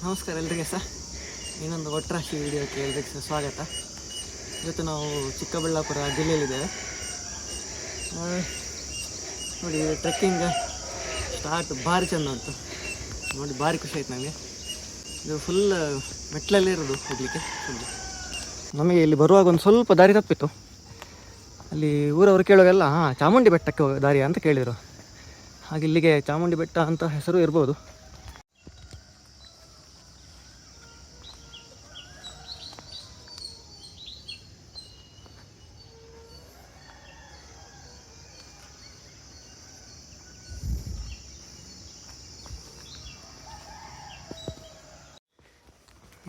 ನಮಸ್ಕಾರ ಎಲ್ರಿಗೆ ಸಹ ಇನ್ನೊಂದು ಒಟ್ರಾಶಿ ವಿಡಿಯೋಕ್ಕೆ ಎಲ್ರಿಗೆ ಸಹ ಸ್ವಾಗತ. ಇವತ್ತು ನಾವು ಚಿಕ್ಕಬಳ್ಳಾಪುರ ಜಿಲ್ಲೆಯಲ್ಲಿದ್ದೇವೆ. ನೋಡಿ ಟ್ರೆಕ್ಕಿಂಗ್ ಸ್ಟಾರ್ಟ್ ಭಾರಿ ಚೆಂದ ಉಂಟು ನೋಡಿ, ಭಾರಿ ಖುಷಿ ಆಯ್ತು ನನಗೆ. ಇದು ಫುಲ್ ಮೆಟ್ಲಲ್ಲೇ ಇರೋದು ಹೋಗಲಿಕ್ಕೆ. ನಮಗೆ ಇಲ್ಲಿ ಬರುವಾಗ ಒಂದು ಸ್ವಲ್ಪ ದಾರಿ ತಪ್ಪಿತ್ತು. ಅಲ್ಲಿ ಊರವರು ಕೇಳುವಾಗೆಲ್ಲ ಚಾಮುಂಡಿ ಬೆಟ್ಟಕ್ಕೆ ದಾರಿ ಅಂತ ಕೇಳಿದರು. ಹಾಗೆ ಇಲ್ಲಿಗೆ ಚಾಮುಂಡಿ ಬೆಟ್ಟ ಅಂತ ಹೆಸರು ಇರ್ಬೋದು.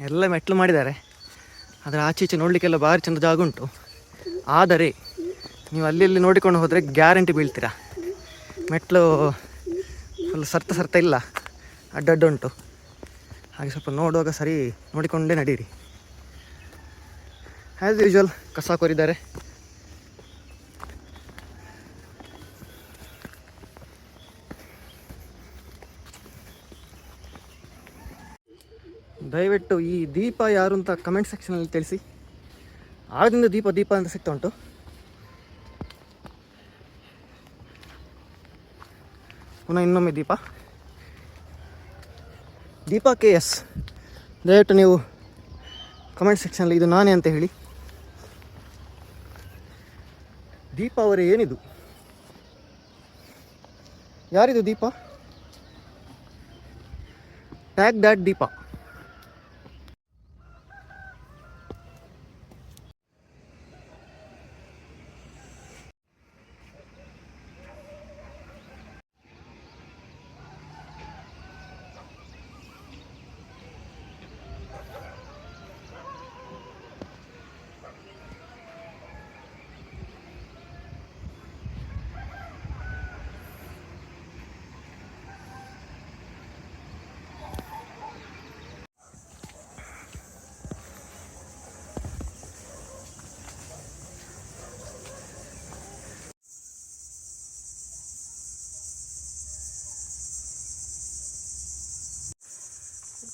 ಎಲ್ಲ ಮೆಟ್ಲು ಮಾಡಿದ್ದಾರೆ, ಆದರೆ ಆಚೆ ಈಚೆ ನೋಡಲಿಕ್ಕೆಲ್ಲ ಭಾರಿ ಚೆಂದ ಜಾಗ ಉಂಟು. ಆದರೆ ನೀವು ಅಲ್ಲಿ ನೋಡಿಕೊಂಡು ಹೋದರೆ ಗ್ಯಾರಂಟಿ ಬೀಳ್ತೀರಾ. ಮೆಟ್ಲು ಫುಲ್ ಸರ್ತ ಇಲ್ಲ, ಅಡ್ಡಡ್ಡ ಉಂಟು. ಹಾಗೆ ಸ್ವಲ್ಪ ನೋಡುವಾಗ ಸರಿ ನೋಡಿಕೊಂಡೇ ನಡೀರಿ. ಆ್ಯಸ್ ಯೂಶ್ವಲ್ ಕಸ ಕೊರಿದ್ದಾರೆ. ದಯವಿಟ್ಟು ಈ ದೀಪ ಯಾರು ಅಂತ ಕಮೆಂಟ್ ಸೆಕ್ಷನಲ್ಲಿ ತಿಳಿಸಿ. ಆಗದಿಂದ ದೀಪ ಅಂತ ಸಿಗ್ತಾ ಉಂಟು. ಪುನಃ ಇನ್ನೊಮ್ಮೆ ದೀಪ KS. ದಯವಿಟ್ಟು ನೀವು ಕಮೆಂಟ್ ಸೆಕ್ಷನಲ್ಲಿ ಇದು ನಾನೇ ಅಂತ ಹೇಳಿ. ದೀಪ ಅವರೇ, ಏನಿದು? ಯಾರಿದು ದೀಪ? Tag that Deepa.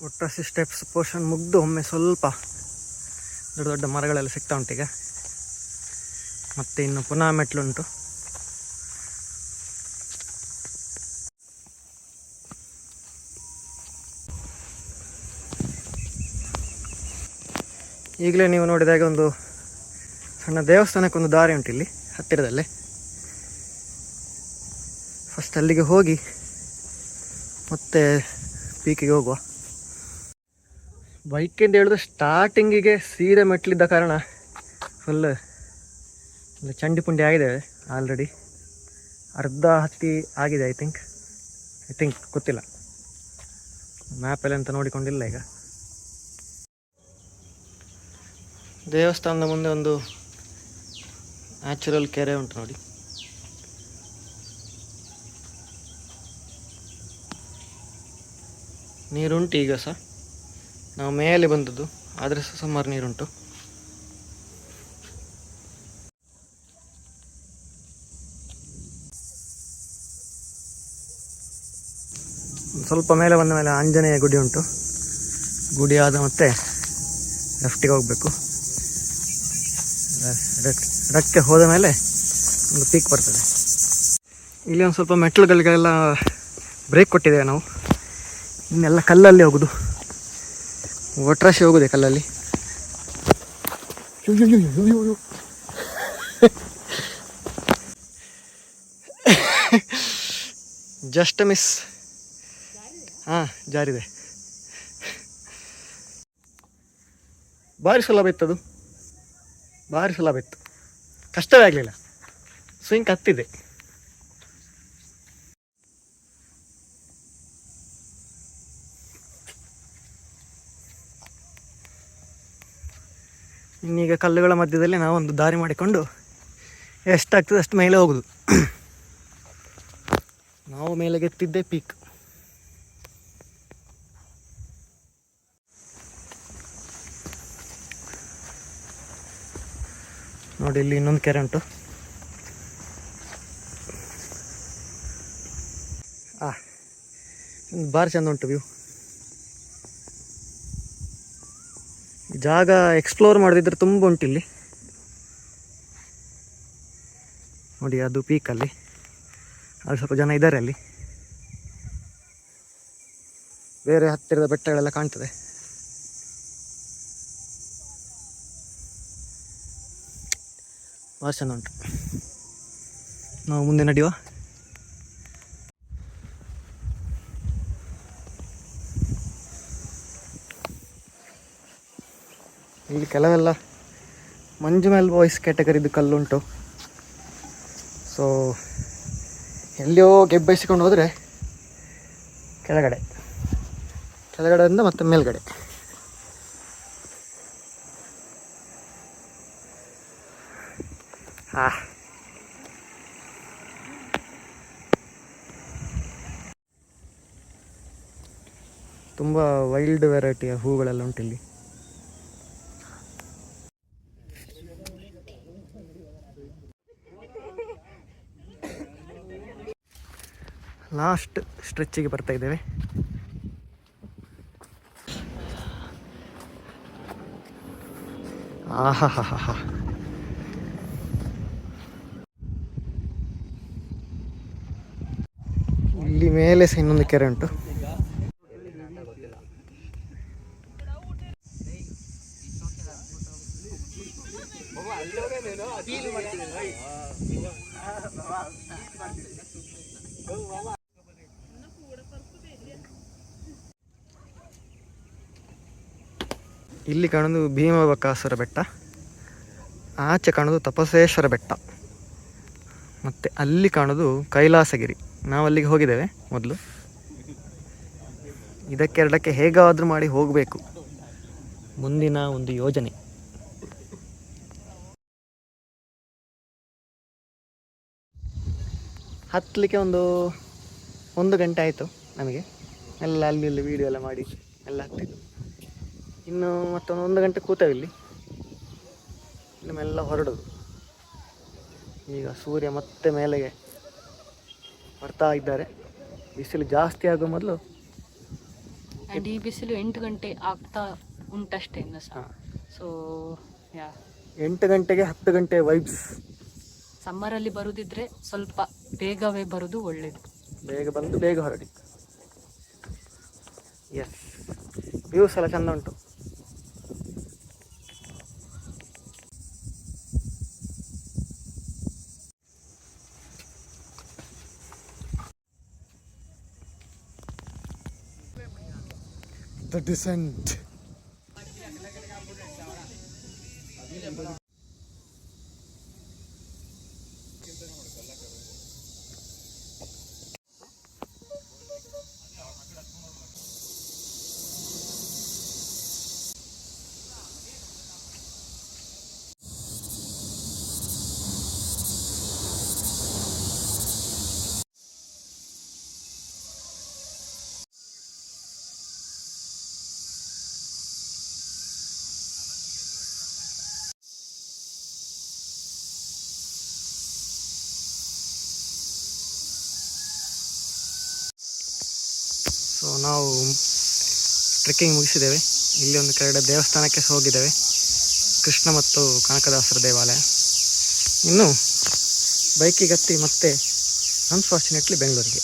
ಒಟ್ರಾಸಿ ಸ್ಟೆಪ್ಸ್ ಪೋರ್ಷನ್ ಮುಗ್ದು ಒಮ್ಮೆ ಸ್ವಲ್ಪ ದೊಡ್ಡ ದೊಡ್ಡ ಮರಗಳೆಲ್ಲ ಸಿಗ್ತಾ ಉಂಟು ಈಗ. ಮತ್ತೆ ಇನ್ನು ಪುನಃ ಮೆಟ್ಲುಂಟು. ಈಗಲೇ ನೀವು ನೋಡಿದಾಗ ಒಂದು ಸಣ್ಣ ದೇವಸ್ಥಾನಕ್ಕೊಂದು ದಾರಿ ಉಂಟು ಇಲ್ಲಿ ಹತ್ತಿರದಲ್ಲೇ. ಫಸ್ಟ್ ಅಲ್ಲಿಗೆ ಹೋಗಿ ಮತ್ತೆ ಪೀಕಿಗೆ ಹೋಗುವ. ಬೈಕಿಂದ ಹೇಳಿದ್ರೆ ಸ್ಟಾರ್ಟಿಂಗಿಗೆ ಸೀದಾ ಮೆಟ್ಲಿದ್ದ ಕಾರಣ ಫುಲ್ ಚಂಡಿ ಪುಂಡಿ ಆಗಿದ್ದೇವೆ ಆಲ್ರೆಡಿ. ಅರ್ಧ ಹತ್ತಿ ಆಗಿದೆ ಐ ಥಿಂಕ್ ಗೊತ್ತಿಲ್ಲ, ಮ್ಯಾಪಲ್ಲಿ ಅಂತ ನೋಡಿಕೊಂಡಿಲ್ಲ. ಈಗ ದೇವಸ್ಥಾನದ ಮುಂದೆ ಒಂದು ನ್ಯಾಚುರಲ್ ಕೆರೆ ಉಂಟು ನೋಡಿ. ನೀರುಂಟು ಈಗ ಸಹ. ನಾವು ಮೇಲೆ ಬಂದದ್ದು, ಆದರೆ ಸಹ ಸುಮಾರು ನೀರುಂಟು. ಸ್ವಲ್ಪ ಮೇಲೆ ಬಂದ ಮೇಲೆ ಆಂಜನೇಯ ಗುಡಿ ಉಂಟು. ಗುಡಿ ಆದ ಮತ್ತೆ ಲೆಫ್ಟಿಗೆ ಹೋಗಬೇಕು. ಎಡಕ್ಕೆ ಹೋದ ಮೇಲೆ ಒಂದು ಪೀಕ್ ಬರ್ತದೆ. ಇಲ್ಲಿ ಒಂದು ಸ್ವಲ್ಪ ಮೆಟ್ಲುಗಳಿಗೆಲ್ಲ ಬ್ರೇಕ್ ಕೊಟ್ಟಿದ್ದೇವೆ ನಾವು. ಇನ್ನೆಲ್ಲ ಕಲ್ಲಲ್ಲಿ ಹೋಗೋದು, ಒಟ್ರಾಶಿ ಹೋಗುದೆ ಕಲ್ಲಲ್ಲಿ. Just miss. ಜಾರಿದೆ. ಭಾರಿ ಸುಲಭ ಇತ್ತದು, ಭಾರಿ ಸುಲಭ ಇತ್ತು, ಕಷ್ಟವೇ ಆಗಲಿಲ್ಲ. ಸ್ವಿಂಗ್ ಹತ್ತಿದೆ. ಇನ್ನೀಗ ಕಲ್ಲುಗಳ ಮಧ್ಯದಲ್ಲಿ ನಾವೊಂದು ದಾರಿ ಮಾಡಿಕೊಂಡು ಎಷ್ಟಾಗ್ತದೆ ಅಷ್ಟು ಮೇಲೆ ಹೋಗುದು. ನಾವು ಮೇಲೆ ಎತ್ತಿದ್ದೆ ಪೀಕ್. ನೋಡಿ, ಇಲ್ಲಿ ಇನ್ನೊಂದು ಕೆರೆ ಉಂಟು. ಭಾರಿ ಚಂದ ಉಂಟು ವ್ಯೂ. ಜಾಗ ಎಕ್ಸ್ಪ್ಲೋರ್ ಮಾಡೋದಿದ್ರೆ ತುಂಬ ಉಂಟಿಲ್ಲಿ ನೋಡಿ. ಅದು ಪೀಕಲ್ಲಿ ಅಲ್ಲಿ ಸ್ವಲ್ಪ ಜನ ಇದ್ದಾರೆ. ಅಲ್ಲಿ ಬೇರೆ ಹತ್ತಿರದ ಬೆಟ್ಟಗಳೆಲ್ಲ ಕಾಣ್ತದೆ. ಭಾಳ ಚೆಂದ ಉಂಟು. ನಾವು ಮುಂದೆ ನಡೆಯುವ. ಇಲ್ಲಿ ಕೆಲವೆಲ್ಲ ಮಂಜುಮೆಲ್ ಬಾಯ್ಸ್ ಕ್ಯಾಟಗರಿದು ಕಲ್ಲುಂಟು. ಸೊ ಎಲ್ಲಿಯೋ ಗೆಬ್ಬೆಸಿಕೊಂಡು ಹೋದರೆ ಕೆಳಗಡೆಯಿಂದ ಮತ್ತೆ ಮೇಲ್ಗಡೆ. ತುಂಬ ವೈಲ್ಡ್ ವೆರೈಟಿಯ ಹೂಗಳೆಲ್ಲ ಉಂಟಿಲ್ಲಿ. ಲಾಸ್ಟ್ ಸ್ಟ್ರೆಚ್ಚಿಗೆ ಬರ್ತಾ ಇದ್ದೇವೆ. ಆಹಾ ಹಾ ಹಾ ಹಾ. ಇಲ್ಲಿ ಮೇಲೆ ಸಹ ಇನ್ನೊಂದು ಕೆರೆ ಉಂಟು. ಇಲ್ಲಿ ಕಾಣೋದು ಭೀಮಬಕಾಸುರ ಬೆಟ್ಟ, ಆಚೆ ಕಾಣೋದು ತಪಸೇಶ್ವರ ಬೆಟ್ಟ, ಮತ್ತು ಅಲ್ಲಿ ಕಾಣೋದು ಕೈಲಾಸಗಿರಿ. ನಾವು ಅಲ್ಲಿಗೆ ಹೋಗಿದ್ದೇವೆ ಮೊದಲು. ಇದಕ್ಕೆರಡಕ್ಕೆ ಹೇಗಾದರೂ ಮಾಡಿ ಹೋಗಬೇಕು, ಮುಂದಿನ ಒಂದು ಯೋಜನೆ. ಹತ್ತಲಿಕ್ಕೆ ಒಂದು ಗಂಟೆ ಆಯಿತು ನಮಗೆ. ಎಲ್ಲ ಅಲ್ಲಿ ಇಲ್ಲಿ ವೀಡಿಯೋ ಎಲ್ಲ ಮಾಡಿ ಎಲ್ಲ ಹತ್ತಿದ್ದು. ಇನ್ನು ಮತ್ತೊಂದು ಗಂಟೆ ಕೂತವಿಲ್ಲಿ, ನಮ್ಮೆಲ್ಲ ಹೊರಡೋದು. ಈಗ ಸೂರ್ಯ ಮತ್ತೆ ಮೇಲೆಗೆ ಬರ್ತಾ ಇದ್ದಾರೆ. ಬಿಸಿಲು ಜಾಸ್ತಿ ಆಗೋ ಮೊದಲು. ಈ ಬಿಸಿಲು 8 ಗಂಟೆ ಆಗ್ತಾ ಉಂಟಷ್ಟೇ ಇನ್ನು ಸಹ. ಸೊ 8 ಗಂಟೆಗೆ 10 ಗಂಟೆ ವೈಬ್ಸ್. ಸಮ್ಮರಲ್ಲಿ ಬರುದಿದ್ರೆ ಸ್ವಲ್ಪ ಬೇಗವೇ ಬರೋದು ಒಳ್ಳೇದು. ಬೇಗ ಬಂದು ಬೇಗ ಹೊರಡಿ. ಎಸ್, ವ್ಯೂಸ್ ಎಲ್ಲ ಚೆಂದ ಉಂಟು. The descent. ಸೊ ನಾವು ಟ್ರೆಕ್ಕಿಂಗ್ ಮುಗಿಸಿದ್ದೇವೆ. ಇಲ್ಲಿ ಒಂದು ಕೆಳಗಡೆ ದೇವಸ್ಥಾನಕ್ಕೆ ಹೋಗಿದ್ದೇವೆ, ಕೃಷ್ಣ ಮತ್ತು ಕನಕದಾಸರ ದೇವಾಲಯ. ಇನ್ನು ಬೈಕಿಗೆ ಹತ್ತಿ ಮತ್ತೆ ಅನ್ಫಾರ್ಚುನೇಟ್ಲಿ ಬೆಂಗಳೂರಿಗೆ.